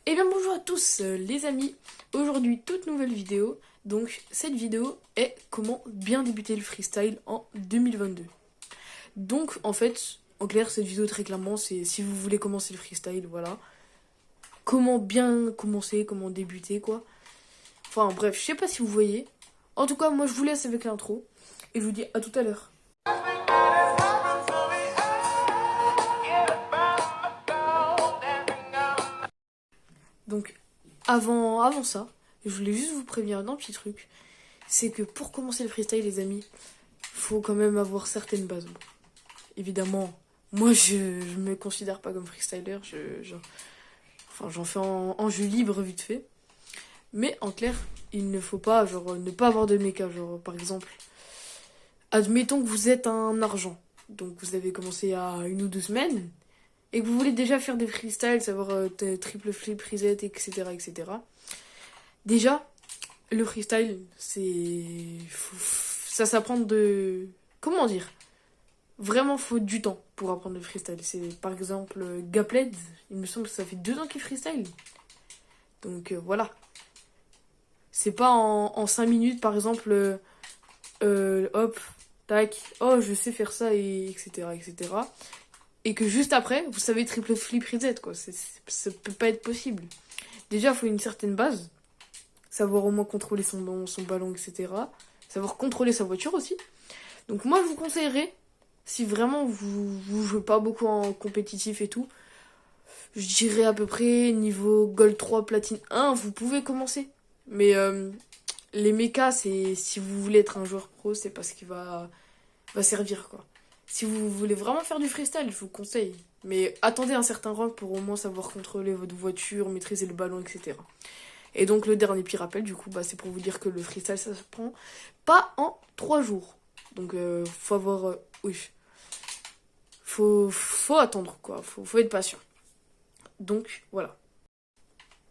Et bien bonjour à tous les amis, aujourd'hui toute nouvelle vidéo. Donc cette vidéo est comment bien débuter le freestyle en 2022. Donc en fait, en clair cette vidéo très clairement c'est si vous voulez commencer le freestyle, voilà. Comment bien commencer, comment débuter quoi. Enfin bref, je sais pas si vous voyez. En tout cas moi je vous laisse avec l'intro et je vous dis à tout à l'heure. Donc avant ça, je voulais juste vous prévenir d'un petit truc. C'est que pour commencer le freestyle les amis, faut quand même avoir certaines bases. Bon, évidemment, moi je me considère pas comme freestyler, j'en fais en jeu libre vite fait. Mais en clair, il ne faut pas ne pas avoir de méca. Genre par exemple, admettons que vous êtes un argent. Donc vous avez commencé à 1 ou 2 semaines et que vous voulez déjà faire des freestyles, savoir triple flip, reset, etc. etc. Déjà, le freestyle, ça s'apprend de... Comment dire? Vraiment, faut du temps pour apprendre le freestyle. C'est par exemple Gapled, il me semble que ça fait 2 ans qu'il freestyle. Donc voilà. C'est pas en 5 minutes, par exemple, hop, tac, oh je sais faire ça, et etc. etc. Et que juste après, vous savez triple flip reset, quoi. Ça peut pas être possible. Déjà, il faut une certaine base. Savoir au moins contrôler son ballon, etc. Savoir contrôler sa voiture aussi. Donc moi, je vous conseillerais, si vraiment vous jouez pas beaucoup en compétitif et tout, je dirais à peu près niveau Gold 3, Platine 1, vous pouvez commencer. Mais les mechas, c'est si vous voulez être un joueur pro, c'est pas ce qui va servir, quoi. Si vous voulez vraiment faire du freestyle, je vous conseille. Mais attendez un certain rank pour au moins savoir contrôler votre voiture, maîtriser le ballon, etc. Et donc le dernier petit rappel, du coup, c'est pour vous dire que le freestyle, ça se prend pas en 3 jours. Donc faut avoir... oui. Faut attendre, quoi. Faut être patient. Donc, voilà.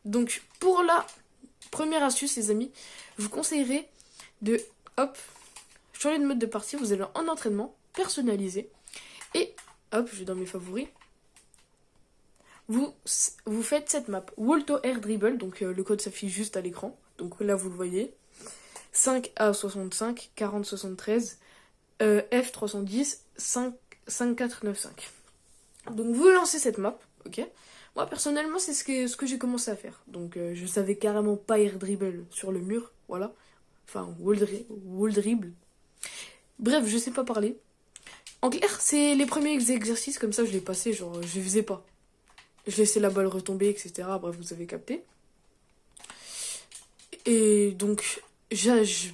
Donc, pour la première astuce, les amis, je vous conseillerais de, hop, changer de mode de partie. Vous allez en entraînement, personnalisé. Et, hop, je vais dans mes favoris. Vous faites cette map. Walto Air Dribble, donc le code s'affiche juste à l'écran. Donc là, vous le voyez. 5A65, 4073, F310, 5495. Donc vous lancez cette map, ok. Moi personnellement c'est ce que j'ai commencé à faire. Donc je savais carrément pas air dribble sur le mur, voilà. Enfin wall dribble. Bref, je sais pas parler. En clair, c'est les premiers exercices comme ça, je les passais, genre je les faisais pas. Je laissais la balle retomber, etc. Bref, vous avez capté. Et donc,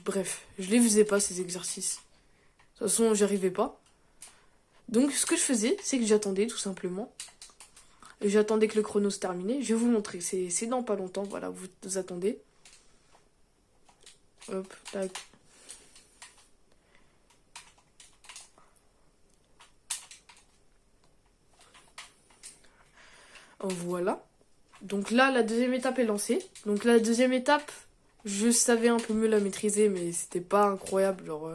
bref, je les faisais pas ces exercices. De toute façon, j'arrivais pas. Donc ce que je faisais, c'est que j'attendais tout simplement. J'attendais que le chrono se termine. Je vais vous montrer, c'est dans pas longtemps, voilà, vous attendez. Hop, tac. Voilà. Donc là, la deuxième étape est lancée. Donc la deuxième étape, je savais un peu mieux la maîtriser, mais c'était pas incroyable. Genre,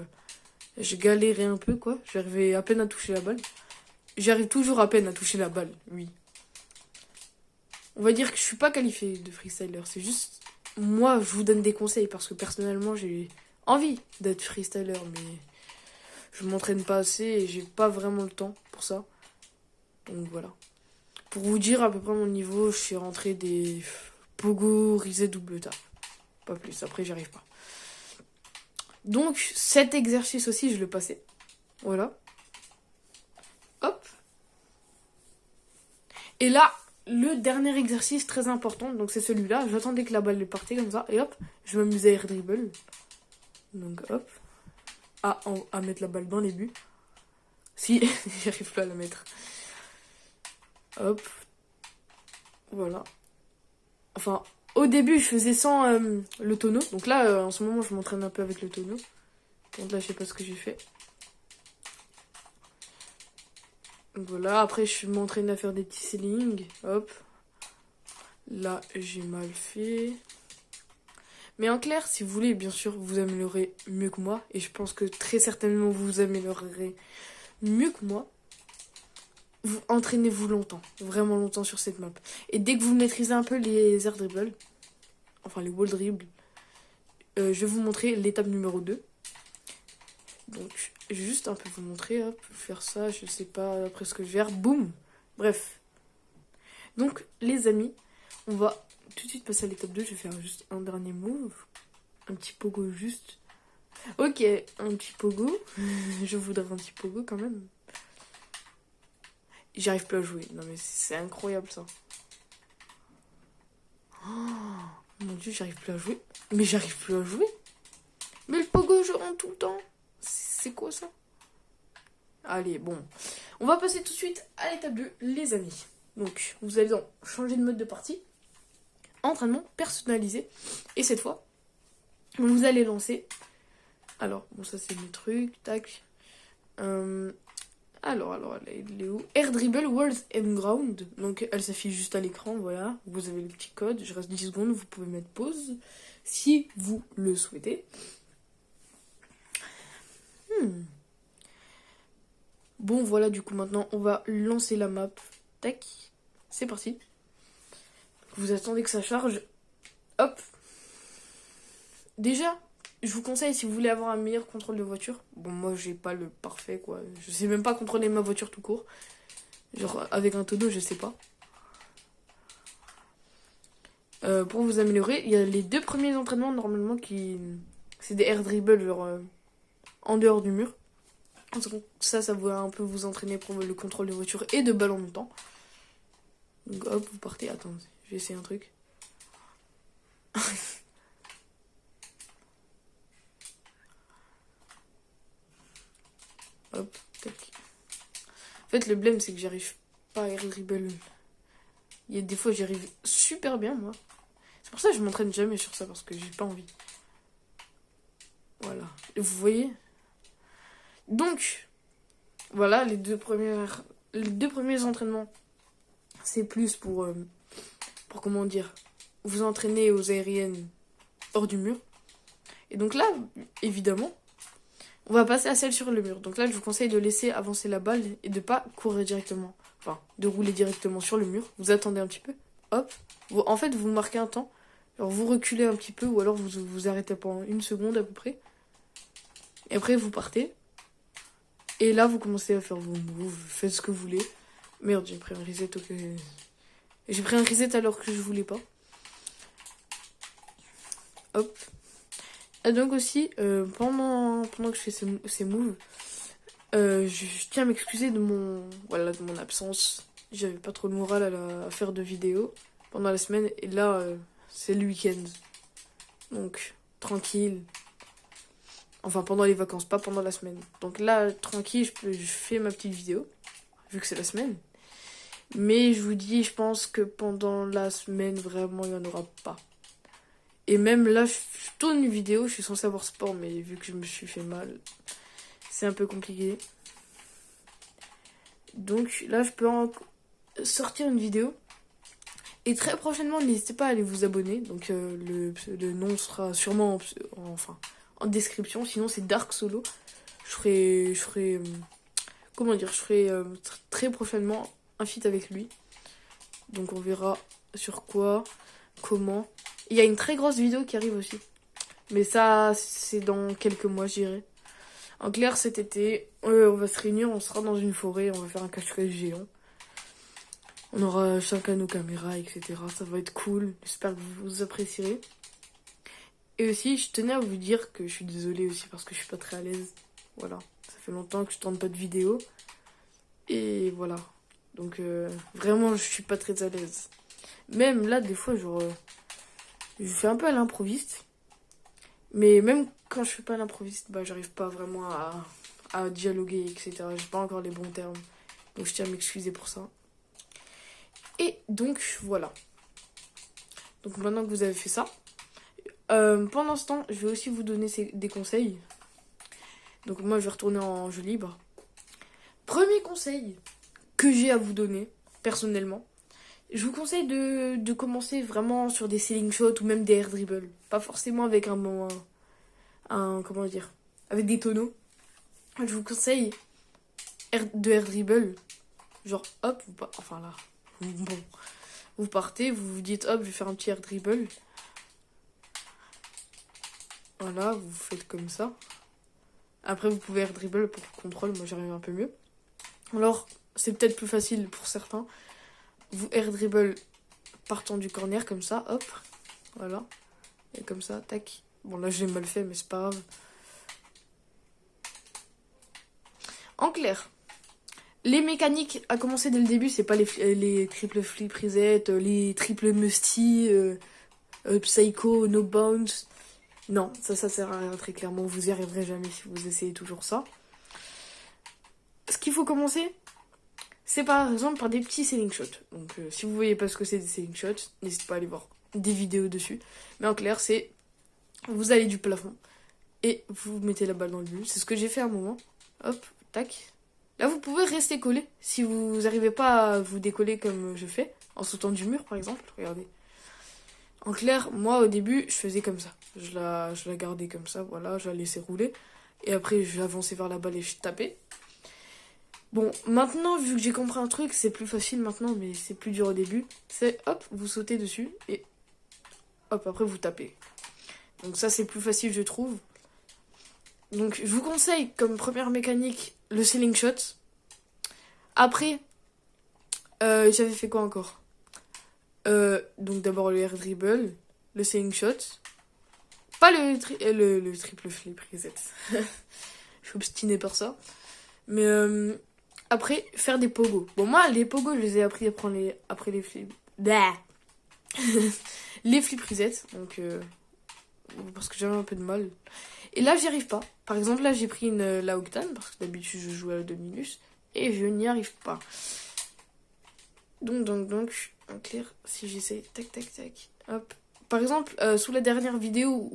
je galérais un peu, quoi. J'arrivais à peine à toucher la balle. J'arrive toujours à peine à toucher la balle, oui. On va dire que je suis pas qualifiée de freestyler. C'est juste, moi, je vous donne des conseils parce que personnellement, j'ai envie d'être freestyler, mais je m'entraîne pas assez et j'ai pas vraiment le temps pour ça. Donc voilà. Pour vous dire à peu près mon niveau, je suis rentré des pogo, reset, double tap. Pas plus, après j'y arrive pas. Donc cet exercice aussi, je le passais. Voilà. Hop. Et là, le dernier exercice très important, donc c'est celui-là. J'attendais que la balle partait comme ça, et hop, je m'amusais à air dribble. Donc hop. À mettre la balle dans les buts. Si, j'arrive pas à la mettre. Hop. Voilà. Enfin, au début, je faisais sans le tonneau. Donc là, en ce moment, je m'entraîne un peu avec le tonneau. Donc là, je sais pas ce que j'ai fait. Donc voilà, après, je m'entraîne à faire des petits ceilings. Hop. Là, j'ai mal fait. Mais en clair, si vous voulez, bien sûr, vous améliorez mieux que moi. Et je pense que très certainement, vous vous améliorerez mieux que moi. vous entraînez-vous longtemps, vraiment longtemps sur cette map. Et dès que vous maîtrisez un peu les air dribble, enfin les wall dribble, je vais vous montrer l'étape numéro 2. Donc, je vais juste un peu vous montrer, hop, faire ça, je sais pas après ce que je vais faire, boum. Bref. Donc, les amis, on va tout de suite passer à l'étape 2, je vais faire juste un dernier move. Un petit pogo juste. Ok, un petit pogo. Je voudrais un petit pogo quand même. J'arrive plus à jouer. Non mais c'est incroyable ça. Oh, mon dieu, j'arrive plus à jouer. Mais j'arrive plus à jouer. Mais le pogo, je rentre tout le temps. C'est quoi ça? Allez, bon. On va passer tout de suite à l'étape 2, les amis. Donc, vous allez donc changer de mode de partie. Entraînement personnalisé. Et cette fois, vous allez lancer. Alors, bon, ça c'est mes trucs. Tac. Alors, elle est où? Air Dribble World and Ground. Donc, elle s'affiche juste à l'écran, voilà. Vous avez le petit code. Je reste 10 secondes. Vous pouvez mettre pause si vous le souhaitez. Bon, voilà, du coup, maintenant, on va lancer la map. Tac. C'est parti. Vous attendez que ça charge. Hop. Déjà, je vous conseille, si vous voulez avoir un meilleur contrôle de voiture. Bon, moi, j'ai pas le parfait, quoi. Je sais même pas contrôler ma voiture tout court. Genre, avec un tonneau, je sais pas. Pour vous améliorer, il y a les 2 premiers entraînements, normalement, qui... C'est des air dribble, genre, en dehors du mur. Donc, ça va un peu vous entraîner pour le contrôle de voiture et de balle en même temps. Donc, hop, vous partez. Attends, je vais essayer un truc. Hop, tac. En fait, le blême, c'est que j'arrive pas à air dribble. Il y a des fois, j'y arrive super bien, moi. C'est pour ça que je m'entraîne jamais sur ça, parce que j'ai pas envie. Voilà. Et vous voyez? Donc, voilà, les deux premiers entraînements, c'est plus pour comment dire, vous entraîner aux aériennes hors du mur. Et donc là, évidemment, on va passer à celle sur le mur. Donc là, je vous conseille de laisser avancer la balle et de pas courir directement. Enfin, de rouler directement sur le mur. Vous attendez un petit peu. Hop. En fait, vous marquez un temps. Alors, vous reculez un petit peu ou alors vous arrêtez pendant 1 seconde à peu près. Et après, vous partez. Et là, vous commencez à faire vos moves. Vous faites ce que vous voulez. Merde, j'ai pris un reset. Ok. J'ai pris un reset alors que je voulais pas. Hop. Et donc aussi, pendant que je fais ces moves, je tiens à m'excuser de mon absence. J'avais pas trop le moral à faire de vidéos pendant la semaine. Et là, c'est le week-end. Donc, tranquille. Enfin, pendant les vacances, pas pendant la semaine. Donc là, tranquille, je fais ma petite vidéo, vu que c'est la semaine. Mais je vous dis, je pense que pendant la semaine, vraiment, il n'y en aura pas. Et même là, je tourne une vidéo, je suis censée avoir sport, mais vu que je me suis fait mal, c'est un peu compliqué. Donc là, je peux sortir une vidéo. Et très prochainement, n'hésitez pas à aller vous abonner. Donc le nom sera sûrement en description. Sinon, c'est Dark Solo. Je ferai comment dire, je ferai très prochainement un feat avec lui. Donc on verra sur quoi, comment. Il y a une très grosse vidéo qui arrive aussi. Mais ça, c'est dans quelques mois, je dirais. En clair, cet été, on va se réunir, on sera dans une forêt, on va faire un cache-cache géant. On aura chacun nos caméras, etc. Ça va être cool. J'espère que vous apprécierez. Et aussi, je tenais à vous dire que je suis désolée aussi parce que je suis pas très à l'aise. Voilà. Ça fait longtemps que je tourne pas de vidéo. Et voilà. Donc, vraiment, je suis pas très à l'aise. Même là, des fois, genre, je fais un peu à l'improviste. Mais même quand je fais pas à l'improviste, bah, j'arrive pas vraiment à dialoguer, etc. J'ai pas encore les bons termes. Donc, je tiens à m'excuser pour ça. Et donc, voilà. Donc, maintenant que vous avez fait ça, pendant ce temps, je vais aussi vous donner des conseils. Donc, moi, je vais retourner en jeu libre. Premier conseil que j'ai à vous donner, personnellement, je vous conseille de commencer vraiment sur des ceiling shots ou même des air dribble. Pas forcément avec comment dire, avec des tonneaux. Je vous conseille de air dribble Genre, hop, enfin là, bon, vous partez, vous vous dites, hop, je vais faire un petit air dribble. Voilà, vous faites comme ça. Après, vous pouvez air dribble pour contrôle, moi j'arrive un peu mieux. Alors, c'est peut-être plus facile pour certains. Vous air dribble partant du corner, comme ça, hop, voilà. Et comme ça, tac. Bon, là, j'ai mal fait, mais c'est pas grave. En clair, les mécaniques à commencer dès le début, c'est pas les triple flip reset, les triple musty, psycho, no bounce. Non, ça sert à rien très clairement. Vous y arriverez jamais si vous essayez toujours ça. Ce qu'il faut commencer, c'est par exemple par des petits selling shots. Donc si vous voyez pas ce que c'est des selling shots, n'hésitez pas à aller voir des vidéos dessus. Mais en clair, c'est vous allez du plafond et vous mettez la balle dans le but. C'est ce que j'ai fait à un moment. Hop, tac. Là, vous pouvez rester collé si vous n'arrivez pas à vous décoller comme je fais, en sautant du mur par exemple. Regardez. En clair, moi au début, je faisais comme ça. Je la gardais comme ça, voilà, je la laissais rouler. Et après, j'avançais vers la balle et je tapais. Bon, maintenant, vu que j'ai compris un truc, c'est plus facile maintenant, mais c'est plus dur au début. C'est hop, vous sautez dessus et hop, après vous tapez. Donc ça, c'est plus facile, je trouve. Donc, je vous conseille comme première mécanique le ceiling shot. Après, j'avais fait quoi encore? Donc d'abord le air dribble, le ceiling shot. Pas le triple flip reset. Je suis obstinée par ça. Mais après, faire des pogos. Bon, moi, les pogos, je les ai appris après les flips. Bah les flip reset. Donc, parce que j'avais un peu de mal. Et là, j'y arrive pas. Par exemple, là, j'ai pris la Octane, parce que d'habitude, je joue à la Dominus. Et je n'y arrive pas. Donc, en clair, si j'essaye, tac, tac, tac, hop. Par exemple, sous la dernière vidéo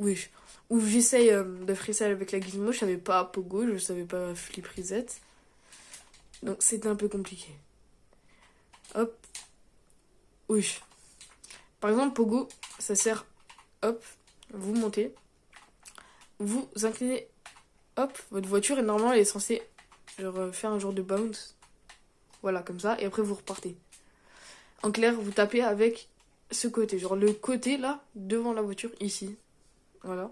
où j'essaye de freestyle avec la gizmo, je savais pas pogo, je savais pas flip reset. Donc, c'était un peu compliqué. Hop. Oui. Par exemple, pogo, ça sert, hop, vous montez, vous inclinez, hop, votre voiture, et normalement, elle est censée genre, faire un genre de bounce. Voilà, comme ça, et après, vous repartez. En clair, vous tapez avec ce côté, genre le côté là, devant la voiture, ici. Voilà.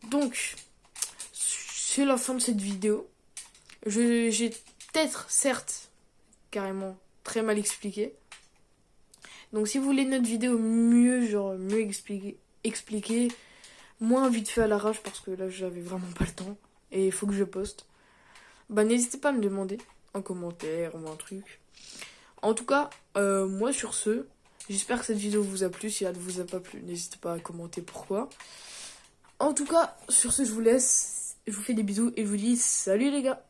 Donc, c'est la fin de cette vidéo. J'ai peut-être, certes, carrément, très mal expliqué. Donc, si vous voulez notre vidéo mieux expliquer, moins vite fait à l'arrache, parce que là, j'avais vraiment pas le temps, et il faut que je poste, bah n'hésitez pas à me demander en commentaire ou un truc. En tout cas, moi sur ce, j'espère que cette vidéo vous a plu. Si elle ne vous a pas plu, n'hésitez pas à commenter pourquoi. En tout cas, sur ce, je vous laisse. Je vous fais des bisous et je vous dis salut les gars.